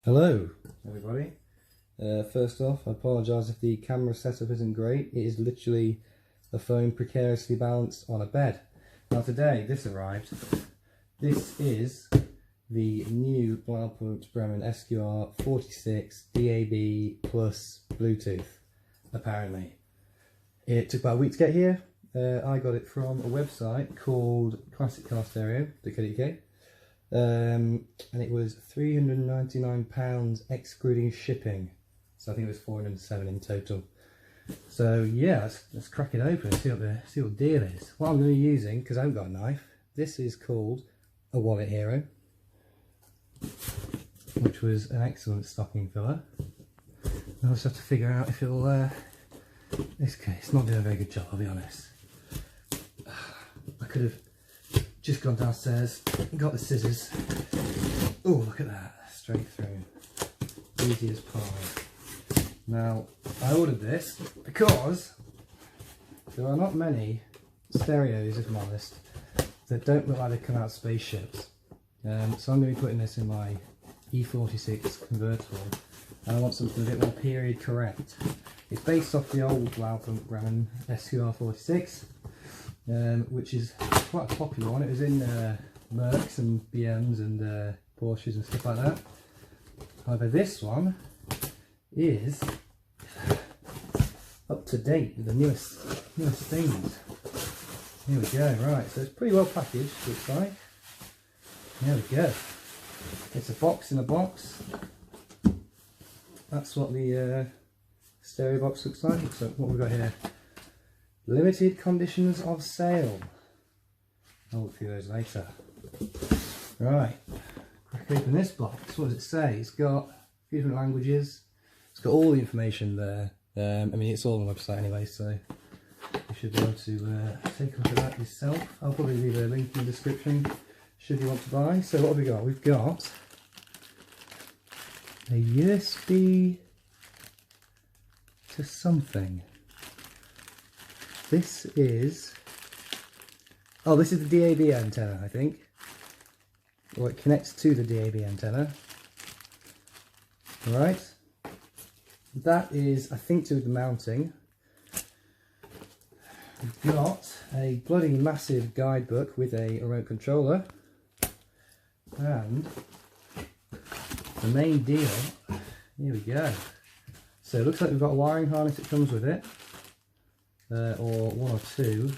Hello everybody. First off, I apologise if the camera setup isn't great. It is literally a phone precariously balanced on a bed. Now today this arrived. This is the new Blaupunkt Bremen SQR 46 DAB plus Bluetooth, apparently. It took about a week to get here. I got it from a website called classiccarstereo.co.uk. And it was £399 excluding shipping, so I think it was 407 in total. So yeah, let's crack it open and see what the deal is. What I'm going to be using, because I haven't got a knife, this is called a Wallet Hero, which was an excellent stocking filler. I'll just have to figure out if it'll it's not doing a very good job, I'll be honest. I could have just gone downstairs and got the scissors. Oh, look at that, straight through, easy as pie. Now I ordered this because there are not many stereos, if I'm honest, that don't look like they come out of spaceships. So I'm going to be putting this in my E46 convertible, and I want something a bit more period correct. It's based off the old Blaupunkt Bremen SQR 46, which is quite a popular one. It was in Mercs and BMs and Porsches and stuff like that. However, this one is up to date with the newest things. Here we go. Right, so it's pretty well packaged, looks like. There we go. It's a box in a box. That's what the stereo box looks like. So what we've got here: limited conditions of sale. I'll look through those later. Right, crack open this box. What does it say? It's got a few different languages. It's got all the information there. I mean, it's all on the website anyway, so you should be able to take a look at that yourself. I'll probably leave a link in the description should you want to buy. So what have we got? We've got a USB to something. This is, oh, this is the DAB antenna, I think. Or it connects to the DAB antenna. Right. That is, I think, to do with the mounting. We've got a bloody massive guidebook with a remote controller. And the main deal, here we go. So it looks like we've got a wiring harness that comes with it. Or one or two.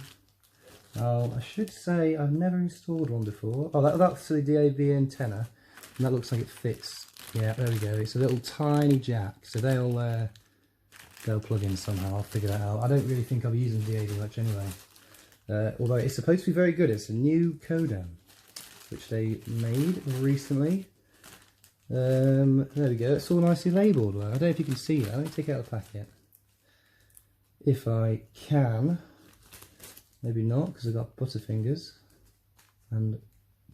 I should say I've never installed one before. Oh, that's the DAB antenna, and that looks like it fits. Yeah, there we go. It's a little tiny jack, so they'll plug in somehow. I'll figure that out. I don't really think I'll be using DAB much anyway. Although it's supposed to be very good. It's a new CODEM, which they made recently. There we go. It's all nicely labelled. Well, I don't know if you can see that. Let me take it out of the packet. If I can, maybe not, because I've got butterfingers and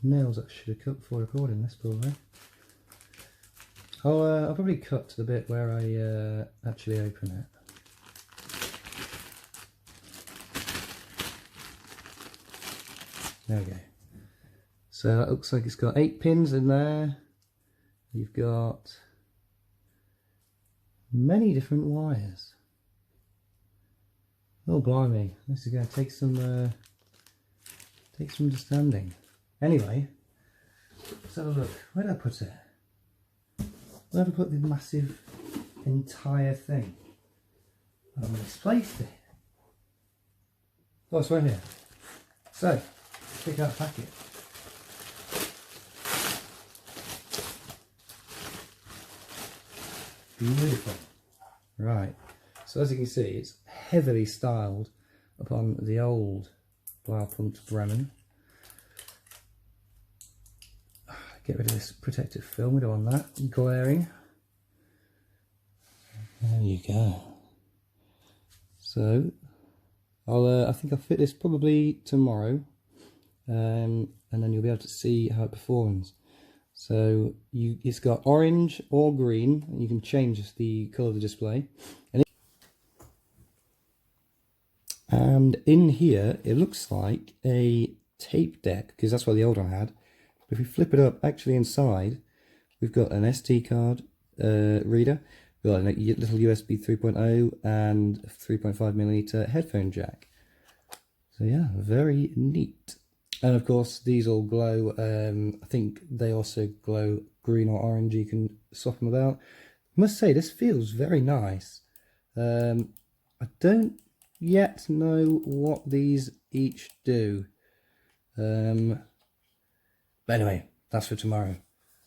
nails that I should have cut before recording this, probably. I'll probably cut to the bit where I actually open it. There we go. So that looks like it's got 8 pins in there. You've got many different wires. Oh blimey, this is going to take some understanding. Anyway, let's have a look. Where did I put it? Where did I put the massive entire thing? I misplaced it. Oh, it's right here. So, take out the packet. Beautiful. Right. So as you can see, it's heavily styled upon the old Blaupunkt Bremen. Get rid of this protective film, we don't want that glaring. There you go. So I think I'll fit this probably tomorrow, and then you'll be able to see how it performs. So it's got orange or green, and you can change the colour of the display. And in here, it looks like a tape deck, because that's what the old one had. But if we flip it up, actually inside, We've got an SD card reader. We've got a little USB 3.0 and 3.5mm headphone jack. So yeah, very neat. And of course these all glow. I think they also glow green or orange. You can swap them about. I must say this feels very nice. I don't yet know what these each do. But anyway, that's for tomorrow.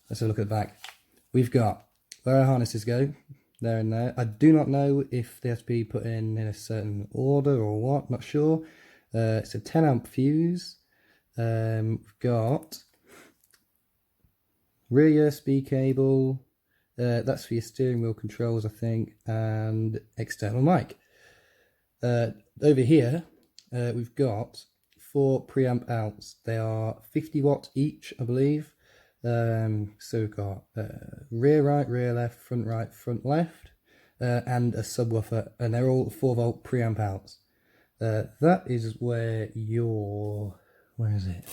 Let's have a look at the back. We've got where our harnesses go, there and there. I do not know if they have to be put in a certain order or what, not sure. It's a 10 amp fuse. We've got rear USB cable, that's for your steering wheel controls I think, and external mic. Over here we've got 4 preamp outs. They are 50 watt each, I believe. So we've got rear right, rear left, front right, front left, and a subwoofer, and they're all 4 volt preamp outs. That is where your, where is it?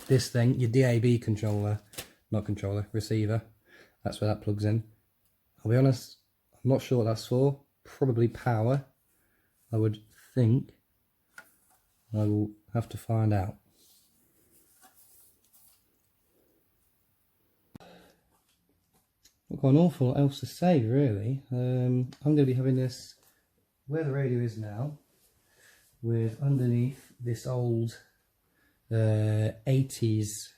This thing, your DAB controller, not controller, receiver. That's where that plugs in. I'll be honest, I'm not sure what that's for. Probably power, I would think. I will have to find out. Not got an awful lot else to say really. I'm going to be having this where the radio is now, with underneath this old 80s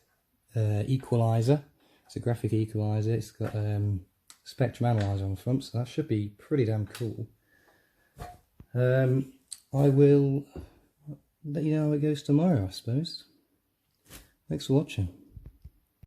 equalizer. It's a graphic equalizer. It's got spectrum analyzer on the front, so that should be pretty damn cool. I will let you know how it goes tomorrow, I suppose. Thanks for watching.